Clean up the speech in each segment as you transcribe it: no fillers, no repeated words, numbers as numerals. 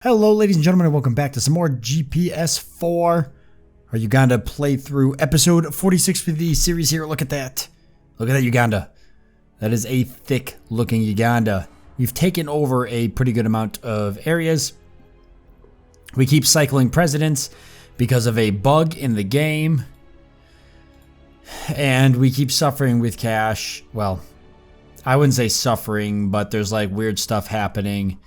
Hello ladies and gentlemen and welcome back to some more GPS4, our Uganda playthrough, episode 46 for the series here. Look at that. Look at that Uganda. That is a thick looking Uganda. We've taken over a pretty good amount of areas. We keep cycling presidents because of a bug in the game. And we keep suffering with cash. Well, I wouldn't say suffering, but there's like weird stuff happening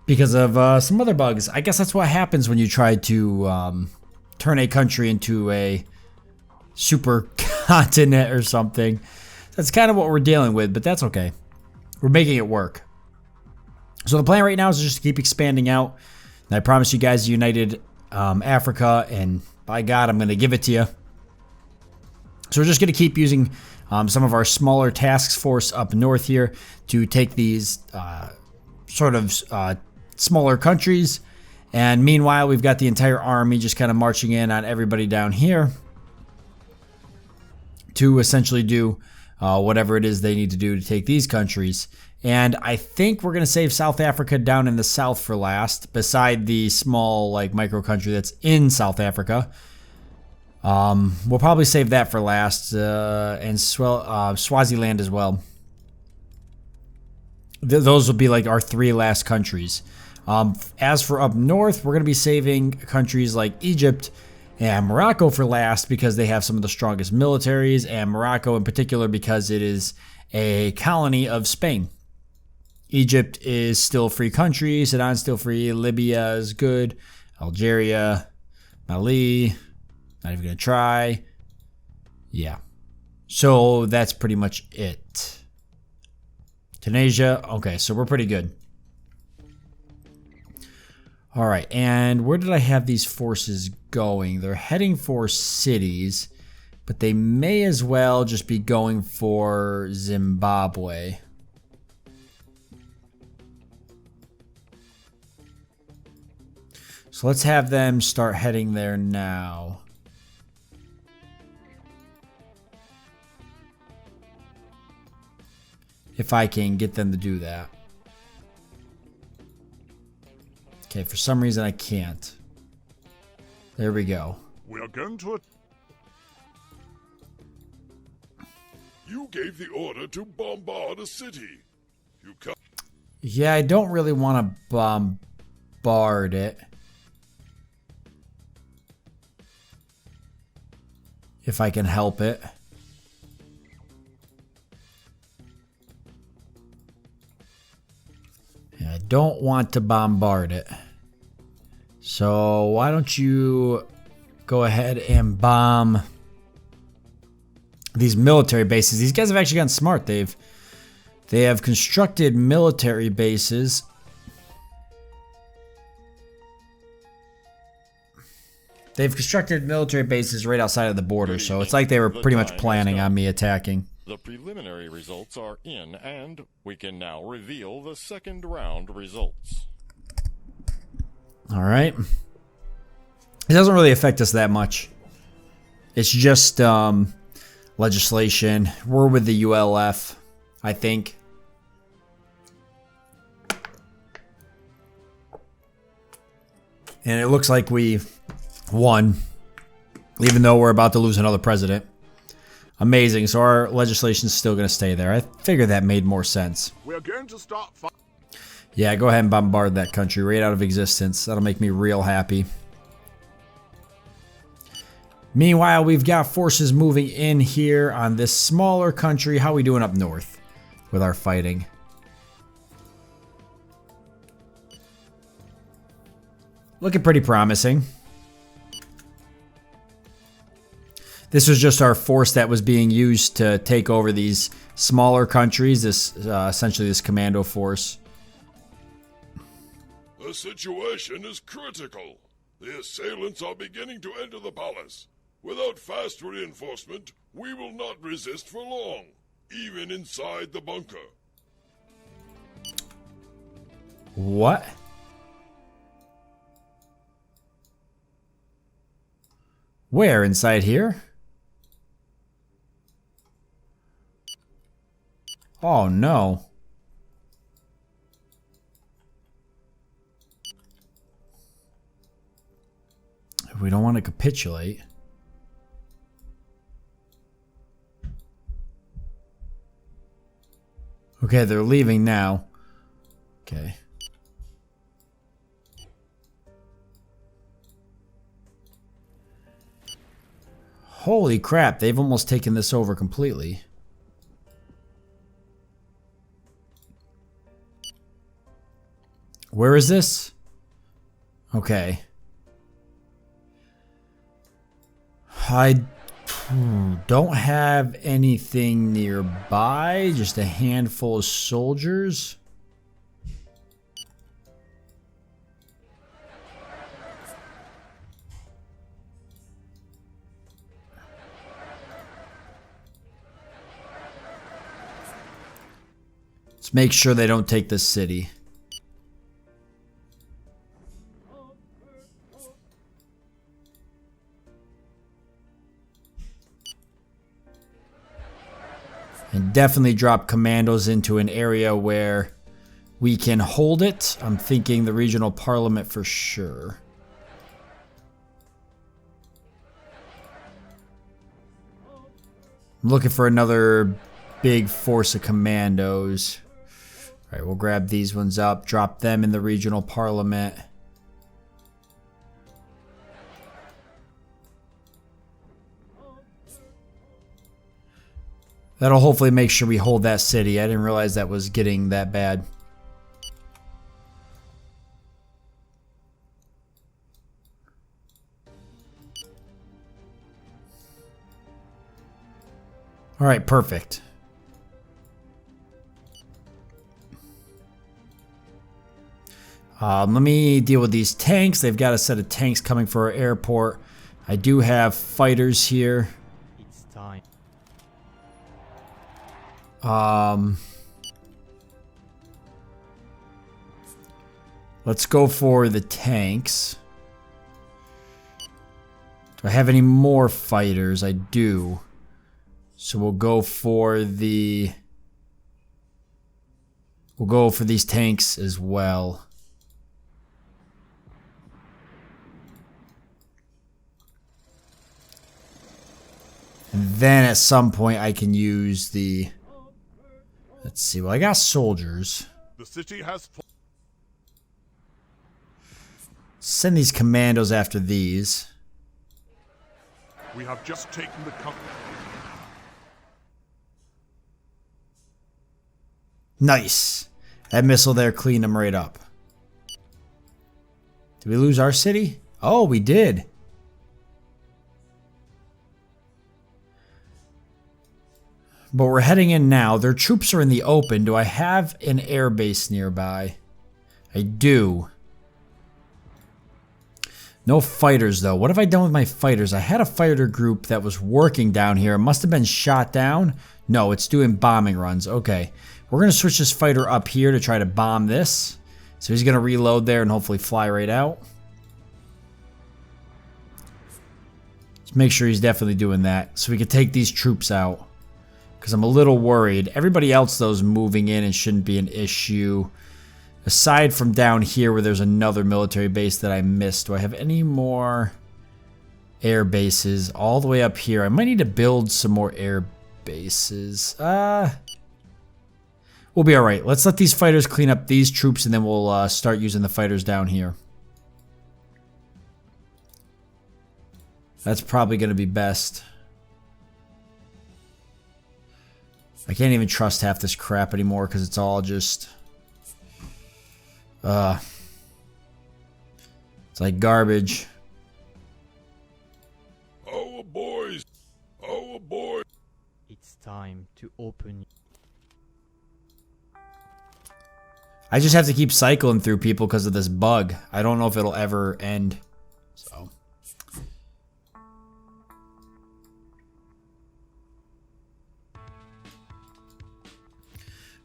because of some other bugs. I guess that's what happens when you try to turn a country into a super continent or something. That's kind of what we're dealing with, but that's okay. We're making it work. So the plan right now is just to keep expanding out. And I promise you guys United Africa, and by God, I'm going to give it to you. So we're just going to keep using some of our smaller task force up north here to take these smaller countries, and meanwhile we've got the entire army just kind of marching in on everybody down here to essentially do whatever it is they need to do to take these countries. And I think we're going to save South Africa down in the south for last, beside the small like micro country that's in South Africa. We'll probably save that for last, and Swaziland as well. Those will be like our three last countries. As for up north, we're going to be saving countries like Egypt and Morocco for last because they have some of the strongest militaries, and Morocco in particular because it is a colony of Spain. Egypt is still a free country, Sudan's still free, Libya is good, Algeria, Mali, not even going to try. Yeah. So that's pretty much it. Tunisia, okay, so we're pretty good. All right, and where did I have these forces going? They're heading for cities, but they may as well just be going for Zimbabwe. So let's have them start heading there now. If I can get them to do that. Okay, for some reason I can't. There we go. We are going to... You gave the order to bombard a city. You can't... Yeah, I don't really want to bombard it. If I can help it. Yeah, I don't want to bombard it. So why don't you go ahead and bomb these military bases? These guys have actually gotten smart. They have constructed military bases. They've constructed military bases right outside of the border, so it's like they were pretty much planning on me attacking. The preliminary results are in, and we can now reveal the second round results. All right. It doesn't really affect us that much. It's just legislation. We're with the ULF, I think. And it looks like we won, even though we're about to lose another president. Amazing. So our legislation is still going to stay there. I figured that made more sense. We are going to start... Yeah, go ahead and bombard that country right out of existence. That'll make me real happy. Meanwhile, we've got forces moving in here on this smaller country. How are we doing up north with our fighting? Looking pretty promising. This was just our force that was being used to take over these smaller countries. This essentially this commando force. The situation is critical. The assailants are beginning to enter the palace. Without fast reinforcement, we will not resist for long, even inside the bunker. What? Where? Inside here? Oh no. We don't want to capitulate. Okay, they're leaving now. Okay. Holy crap, they've almost taken this over completely. Where is this? Okay. I don't have anything nearby, just a handful of soldiers. Let's make sure they don't take this city. And definitely drop commandos into an area where we can hold it. I'm thinking the regional parliament for sure. I'm looking for another big force of commandos. All right, we'll grab these ones up, drop them in the regional parliament. That'll hopefully make sure we hold that city. I didn't realize that was getting that bad. All right, perfect. Let me deal with these tanks. They've got a set of tanks coming for our airport. I do have fighters here. It's time. Let's go for the tanks. Do I have any more fighters? I do. So we'll go for the... We'll go for these tanks as well. And then at some point I can use the... Let's see. Well, I got soldiers. The city has... Send these commandos after these. We have just taken the company. Nice. That missile there cleaned them right up. Did we lose our city? Oh, we did. But we're heading in now. Their troops are in the open. Do I have an air base nearby? I do. No fighters, though. What have I done with my fighters? I had a fighter group that was working down here. It must have been shot down. No, it's doing bombing runs. Okay. We're going to switch this fighter up here to try to bomb this. So he's going to reload there and hopefully fly right out. Let's make sure he's definitely doing that so we can take these troops out. Because I'm a little worried. Everybody else, though, is moving in and shouldn't be an issue. Aside from down here where there's another military base that I missed. Do I have any more air bases all the way up here? I might need to build some more air bases. We'll be alright. Let's let these fighters clean up these troops and then we'll start using the fighters down here. That's probably going to be best. I can't even trust half this crap anymore because it's all just... it's like garbage. Our boys! Our boys! It's time to open. I just have to keep cycling through people because of this bug. I don't know if it'll ever end. So...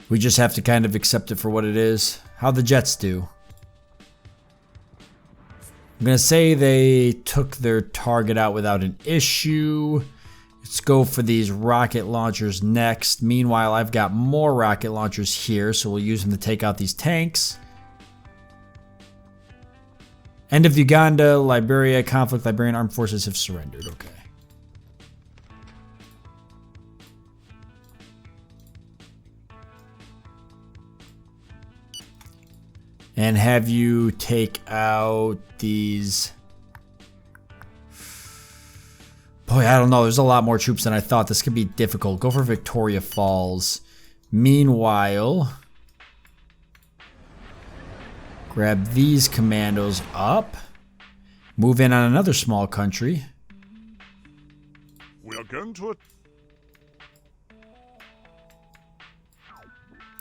we just have to kind of accept it for what it is. How'd the Jets do? I'm going to say they took their target out without an issue. Let's go for these rocket launchers next. Meanwhile, I've got more rocket launchers here, so we'll use them to take out these tanks. End of Uganda, Liberia conflict. Liberian armed forces have surrendered. Okay. And have you take out these... Boy, I don't know. There's a lot more troops than I thought. This could be difficult. Go for Victoria Falls. Meanwhile... Grab these commandos up. Move in on another small country. We are going to...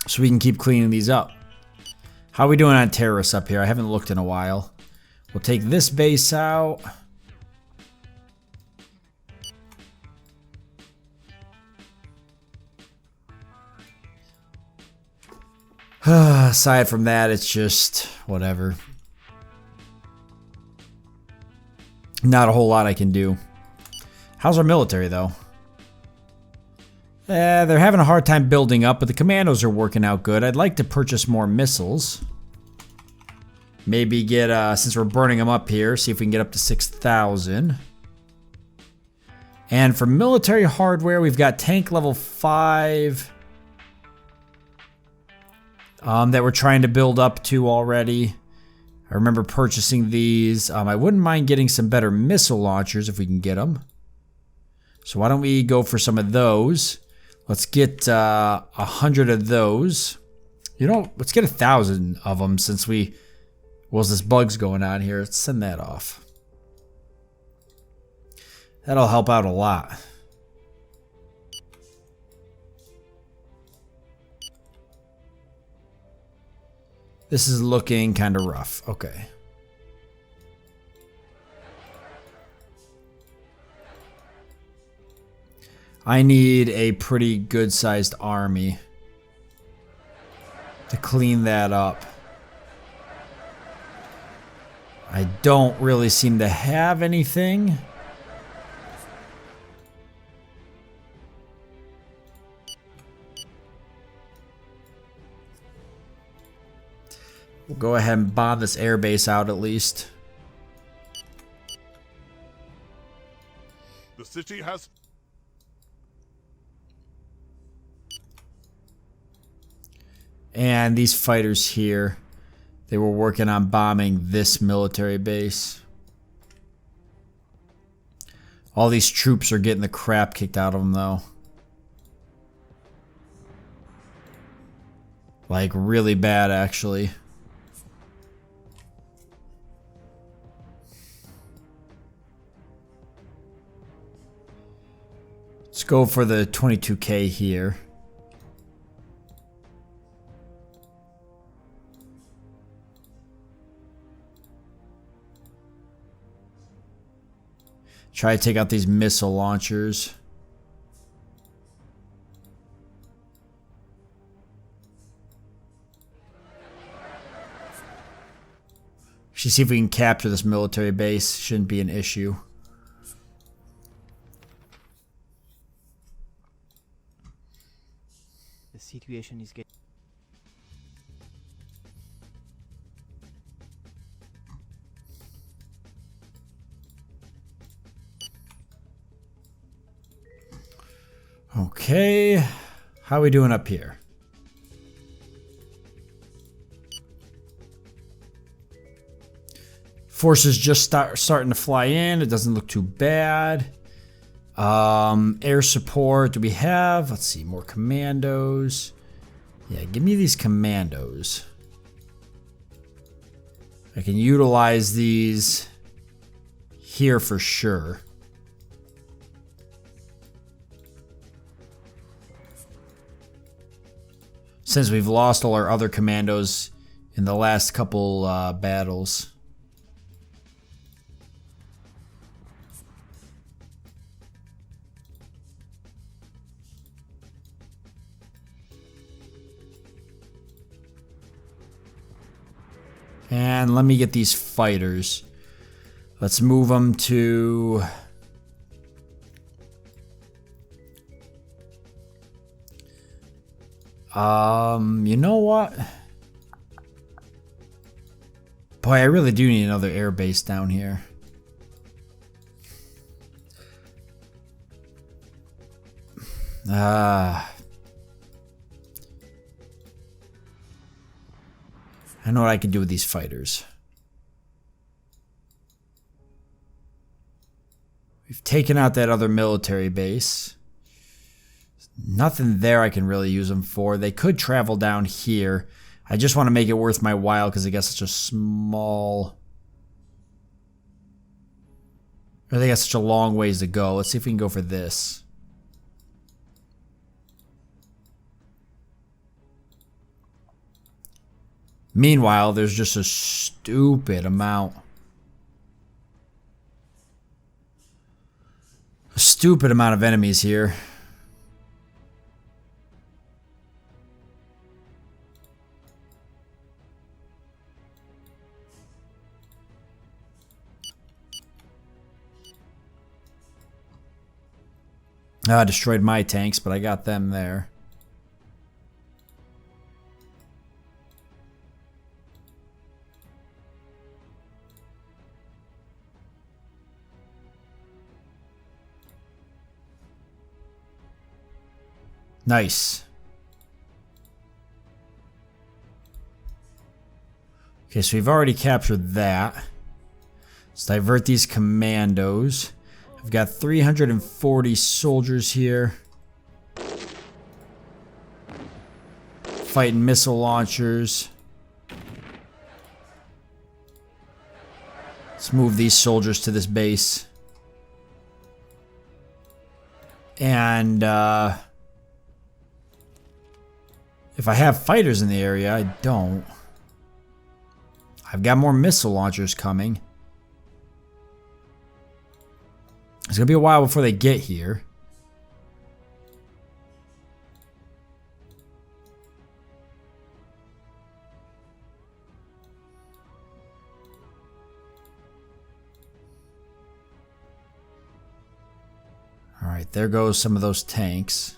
So we can keep cleaning these up. How are we doing on terrorists up here? I haven't looked in a while. We'll take this base out. Aside from that, it's just whatever. Not a whole lot I can do. How's our military, though? They're having a hard time building up, but the commandos are working out good. I'd like to purchase more missiles. Maybe get, since we're burning them up here, see if we can get up to 6,000. And for military hardware, we've got tank level 5 that we're trying to build up to already. I remember purchasing these. I wouldn't mind getting some better missile launchers if we can get them. So why don't we go for some of those? Let's get 100 of those. You know, let's get 1,000 of them since we... Well, this bug's going on here. Let's send that off. That'll help out a lot. This is looking kind of rough. Okay. I need a pretty good-sized army to clean that up. I don't really seem to have anything. We'll go ahead and bomb this airbase out at least. The city has... And these fighters here, they were working on bombing this military base. All these troops are getting the crap kicked out of them, though. Like, really bad, actually. Let's go for the 22K here. Try to take out these missile launchers. Actually, see if we can capture this military base. Shouldn't be an issue. The situation is getting... Okay, how are we doing up here? Forces just starting to fly in. It doesn't look too bad. Air support, do we have? Let's see, more commandos. Yeah, give me these commandos. I can utilize these here for sure. Since we've lost all our other commandos in the last couple battles. And let me get these fighters. Let's move them to... you know what? Boy, I really do need another air base down here. I know what I can do with these fighters. We've taken out that other military base. Nothing there I can really use them for. They could travel down here. I just want to make it worth my while because I guess it's a small... Or they got such a long ways to go. Let's see if we can go for this. Meanwhile, there's just a stupid amount. A stupid amount of enemies here. I destroyed my tanks, but I got them there. Nice. Okay, so we've already captured that. Let's divert these commandos. I've got 340 soldiers here. Fighting missile launchers. Let's move these soldiers to this base. And, if I have fighters in the area, I don't. I've got more missile launchers coming. It's going to be a while before they get here. Alright, there goes some of those tanks.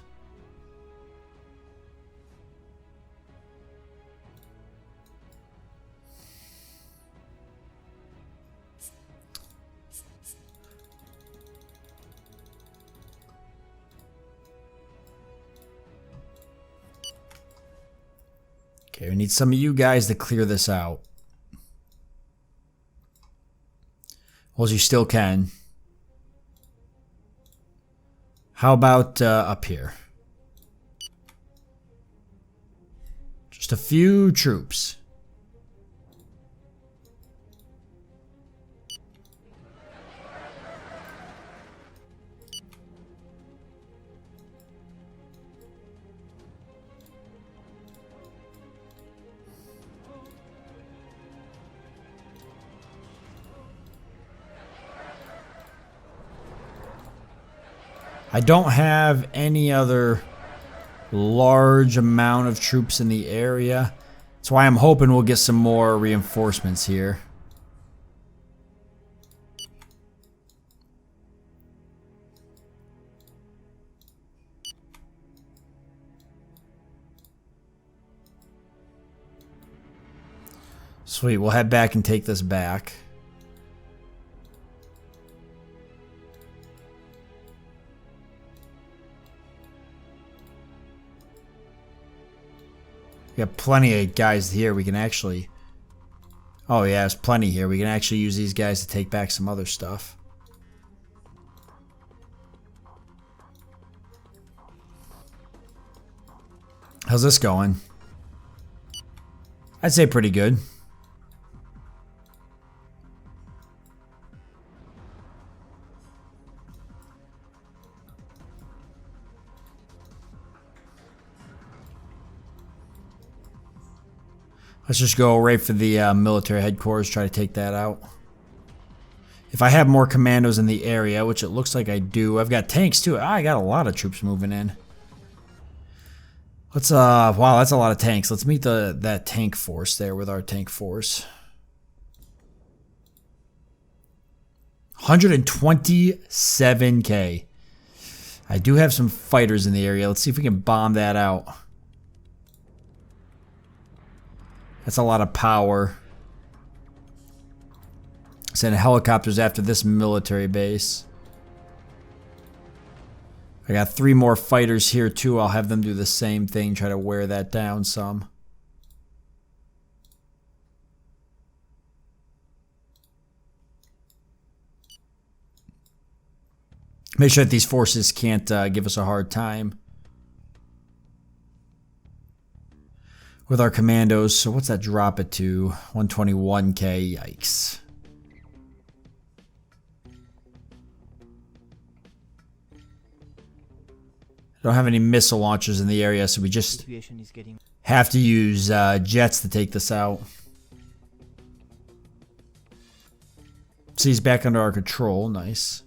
Okay, we need some of you guys to clear this out. Well, as you still can. How about up here? Just a few troops. I don't have any other large amount of troops in the area. That's why I'm hoping we'll get some more reinforcements here. Sweet, we'll head back and take this back. We got plenty of guys here. We can actually... Oh yeah, there's plenty here. We can actually use these guys to take back some other stuff. How's this going? I'd say pretty good. Let's just go right for the military headquarters, try to take that out. If I have more commandos in the area, which it looks like I do. I've got tanks too. I got a lot of troops moving in. Let's wow, that's a lot of tanks. Let's meet that tank force there with our tank force. 127k. I do have some fighters in the area. Let's see if we can bomb that out. That's a lot of power. Send helicopters after this military base. I got 3 more fighters here too. I'll have them do the same thing. Try to wear that down some. Make sure that these forces can't give us a hard time with our commandos. So what's that drop it to? 121k. Yikes. Don't have any missile launchers in the area, so we just have to use jets to take this out. So he's back under our control. Nice.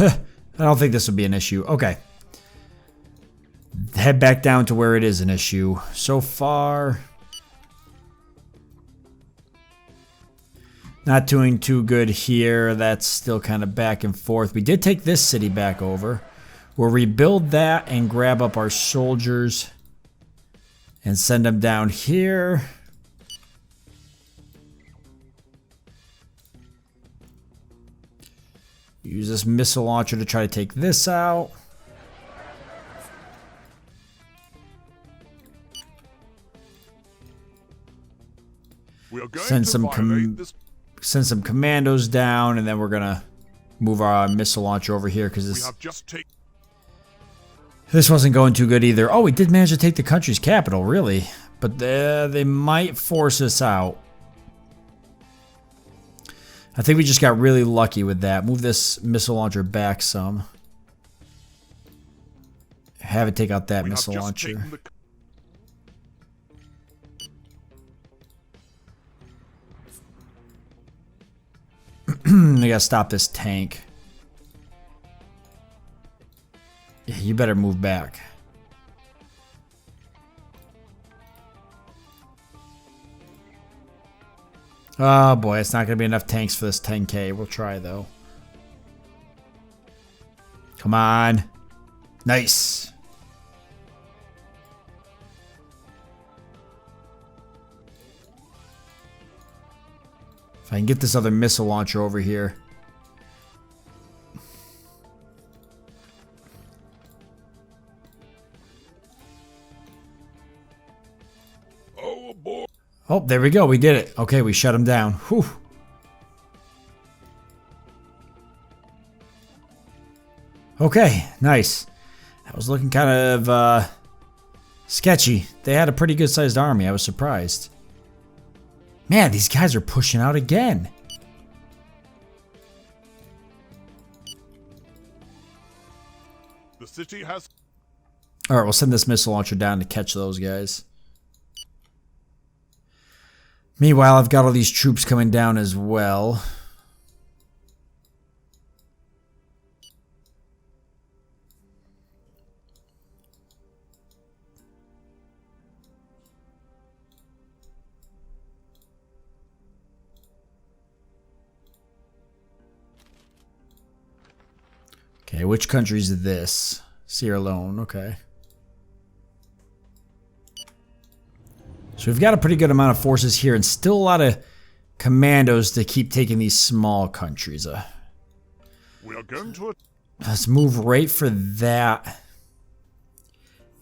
I don't think this would be an issue. Okay. Head back down to where it is an issue. So far, not doing too good here. That's still kind of back and forth. We did take this city back over. We'll rebuild that and grab up our soldiers and send them down here. Use this missile launcher to try to take this out. We are going Send to some violate this. send some commandos down, and then we're gonna move our missile launcher over here because We this have just taken. this wasn't going too good either. Oh, we did manage to take the country's capital, really, but they might force us out. I think we just got really lucky with that. Move this missile launcher back some. Have it take out that missile launcher. I gotta stop this tank. Yeah, you better move back. Oh boy, it's not gonna be enough tanks for this 10k. We'll try though. Come on. Nice. If I can get this other missile launcher over here. Oh boy. Oh, there we go. We did it. Okay, we shut him down. Whew. Okay, nice. That was looking kind of sketchy. They had a pretty good sized army. I was surprised. Man, these guys are pushing out again. The city has. Alright, we'll send this missile launcher down to catch those guys. Meanwhile, I've got all these troops coming down as well. Okay, which country is this? Sierra Leone, okay. So we've got a pretty good amount of forces here and still a lot of commandos to keep taking these small countries. We are going to. Let's move right for that.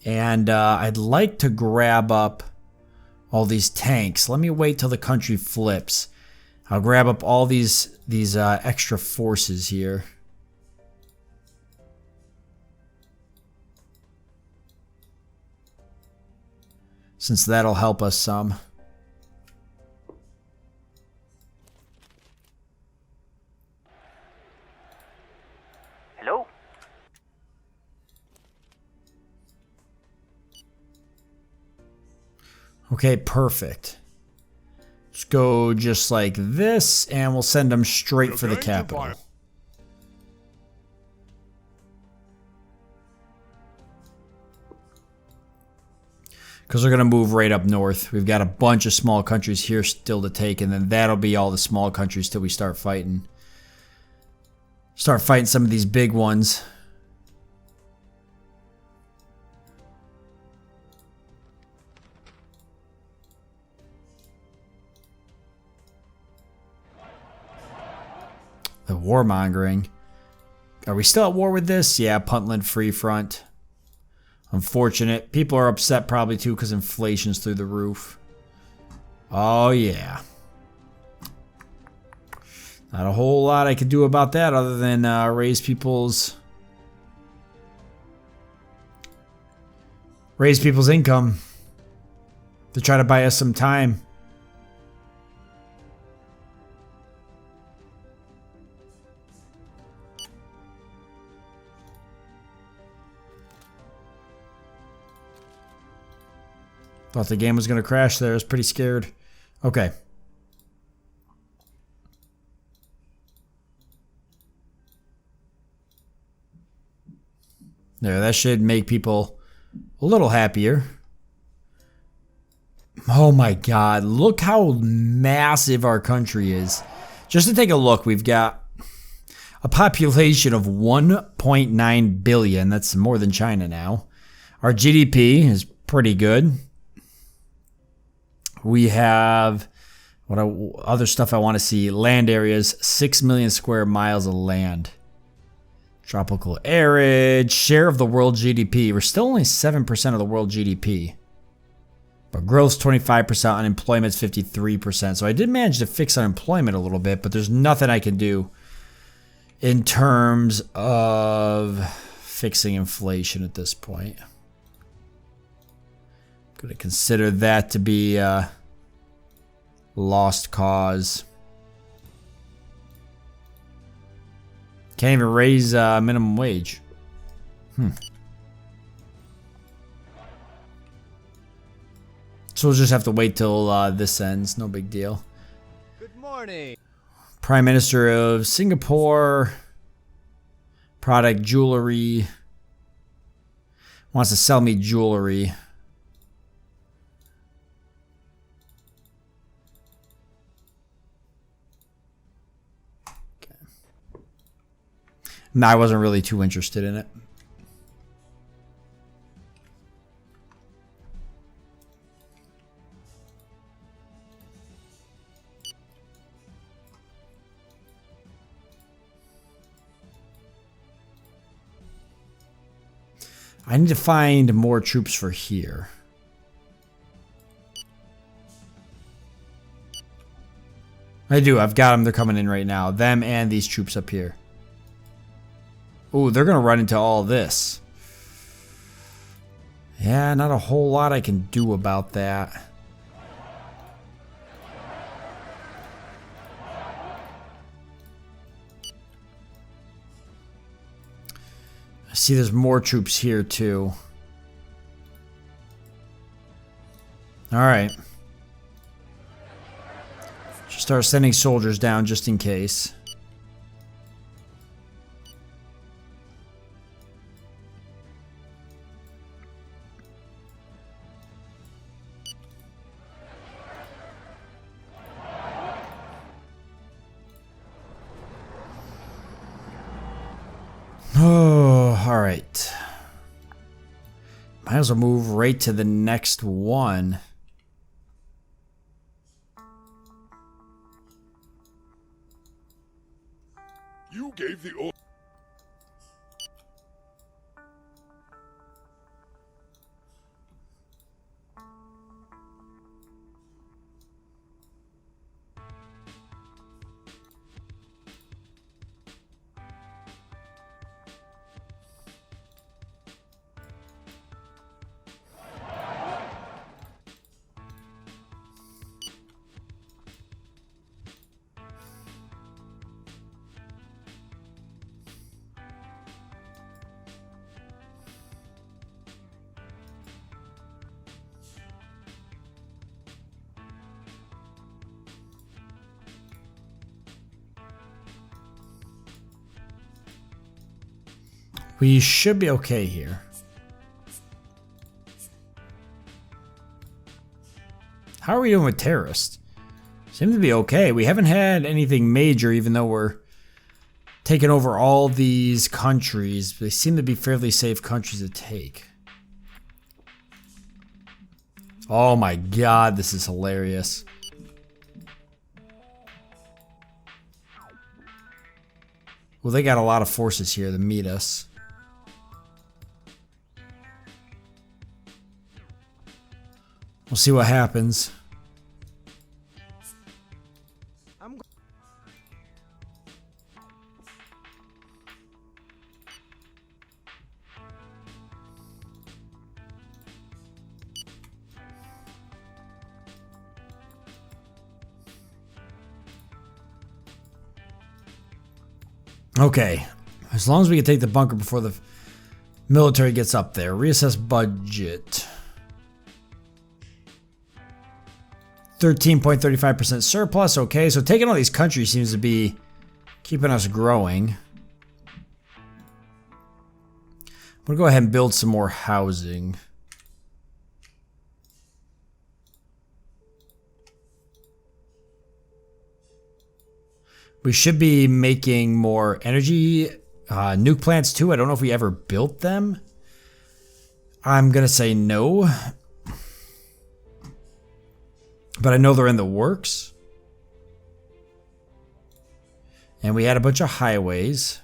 And I'd like to grab up all these tanks. Let me wait till the country flips. I'll grab up all these extra forces here. Since that'll help us some. Hello? Okay, perfect. Let's go just like this, and we'll send them straight for the capital. Because we're going to move right up north. We've got a bunch of small countries here still to take, and then that'll be all the small countries till we start fighting. Start fighting some of these big ones. The warmongering. Are we still at war with this? Yeah, Puntland Free Front. Unfortunate. People are upset probably too because inflation's through the roof. Oh yeah. Not a whole lot I could do about that other than raise people's income to try to buy us some time. Thought the game was going to crash there. I was pretty scared. Okay. There, that should make people a little happier. Oh my god, look how massive our country is. Just to take a look, we've got a population of 1.9 billion. That's more than China now. Our GDP is pretty good. We have other stuff I want to see. Land areas, 6 million square miles of land. Tropical arid. Share of the world GDP. We're still only 7% of the world GDP. But growth's 25%, unemployment's 53%. So I did manage to fix unemployment a little bit, but there's nothing I can do in terms of fixing inflation at this point. I'm going to consider that to be a lost cause. Can't even raise minimum wage. So we'll just have to wait till this ends. No big deal. Good morning. Prime Minister of Singapore. Product jewelry. Wants to sell me jewelry. Okay. No, I wasn't really too interested in it. I need to find more troops for here. I do. I've got them. They're coming in right now. Them and these troops up here. Ooh, they're going to run into all this. Yeah, not a whole lot I can do about that. See, there's more troops here too. All right. Just start sending soldiers down just in case. Oh, all right. Might as well move right to the next one. You gave the order. We should be okay here. How are we doing with terrorists? Seem to be okay. We haven't had anything major, even though we're taking over all these countries. They seem to be fairly safe countries to take. Oh my god, this is hilarious. Well, they got a lot of forces here to meet us. We'll see what happens. Okay, as long as we can take the bunker before the military gets up there. Reassess budget. 13.35% surplus. Okay, so taking all these countries seems to be keeping us growing. I'm gonna go ahead and build some more housing. We should be making more energy nuke plants too. I don't know if we ever built them. I'm gonna say no. But I know they're in the works. And we had a bunch of highways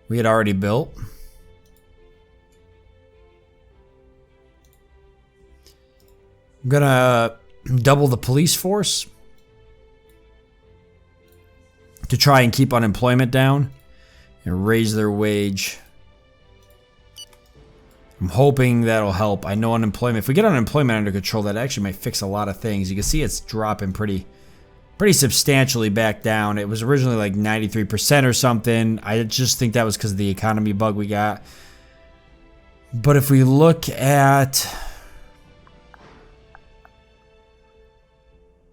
we had already built. I'm gonna double the police force to try and keep unemployment down and raise their wage. I'm hoping that'll help. I know unemployment, if we get unemployment under control, that actually might fix a lot of things. You can see it's dropping pretty substantially back down. It was originally like 93% or something. I just think that was because of the economy bug we got. But if we look at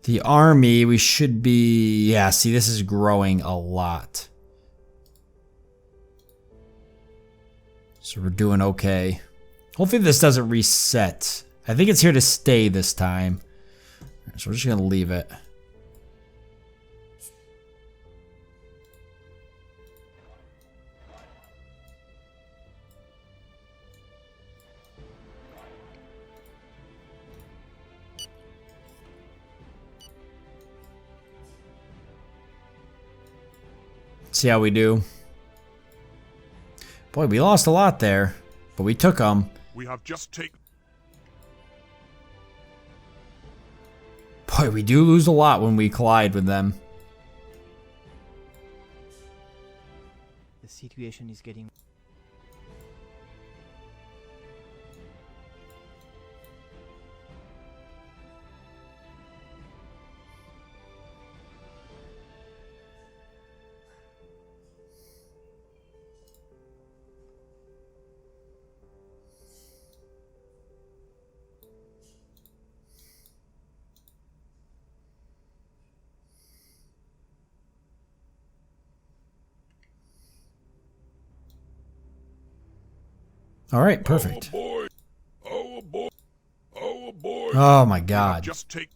the army, we should be... Yeah, see, this is growing a lot. So we're doing okay. Hopefully this doesn't reset. I think it's here to stay this time. So we're just going to leave it. See how we do. Boy, we lost a lot there, but we took them. We have just taken... Boy, we do lose a lot when we collide with them. The situation is getting... All right, perfect. Oh boy! Oh boy! Oh boy! Oh my God. Just take...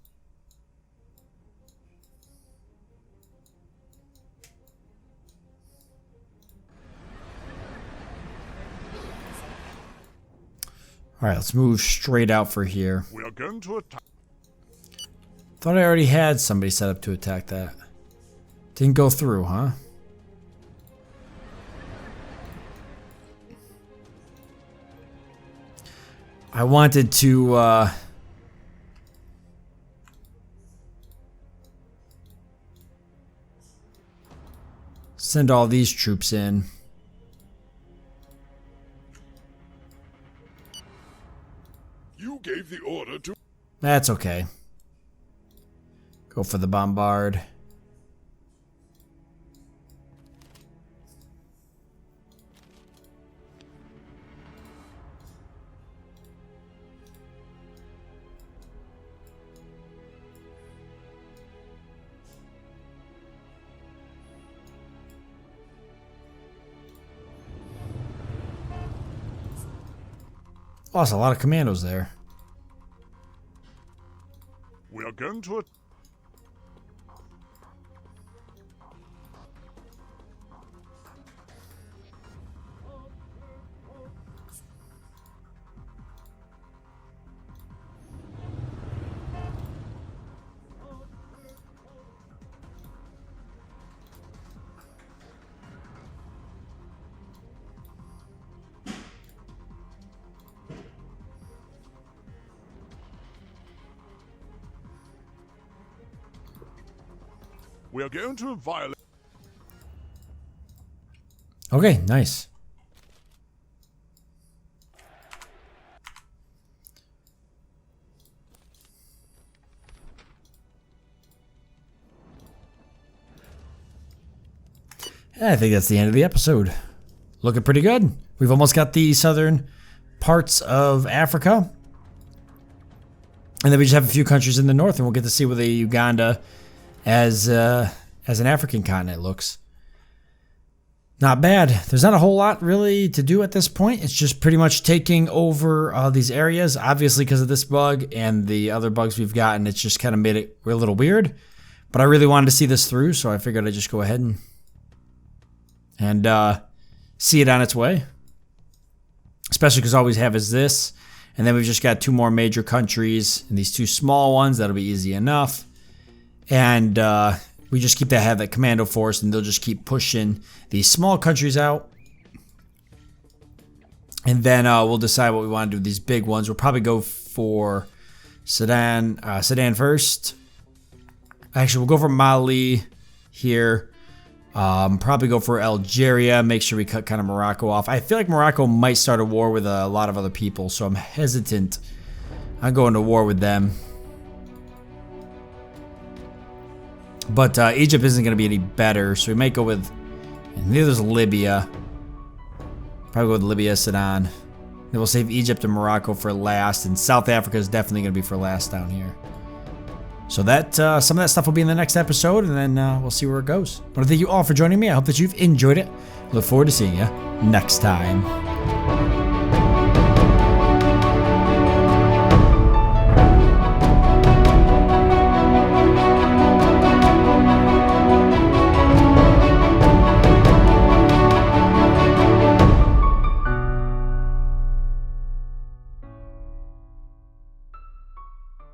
All right, let's move straight out for here. We are going to attack. Thought I already had somebody set up to attack that. Didn't go through, huh? I wanted to send all these troops in. You gave the order to... That's okay. Go for the bombard. Lost a lot of commandos there. We are going to... We are going to violate. Okay, nice. I think that's the end of the episode. Looking pretty good. We've almost got the southern parts of Africa. And then we just have a few countries in the north, and we'll get to see what the Uganda as an African continent looks. Not bad. There's not a whole lot really to do at this point. It's just pretty much taking over these areas. Obviously, because of this bug and the other bugs we've gotten, it's just kind of made it a little weird. But I really wanted to see this through, so I figured I'd just go ahead and see it on its way. Especially because all we have is this. And then we've just got 2 more major countries and these 2 small ones. That'll be easy enough. And we just keep have that commando force, and they'll just keep pushing these small countries out. And then we'll decide what we want to do with these big ones. We'll probably go for Sudan first. Actually, we'll go for Mali here. Probably go for Algeria. Make sure we cut kind of Morocco off. I feel like Morocco might start a war with a lot of other people, so I'm hesitant on going to war with them. But Egypt isn't going to be any better, so we might go with... Neither's Libya. Probably go with Libya, Sudan. Then we'll save Egypt and Morocco for last, and South Africa is definitely going to be for last down here. So that some of that stuff will be in the next episode, and then we'll see where it goes. But I thank you all for joining me. I hope that you've enjoyed it. Look forward to seeing you next time.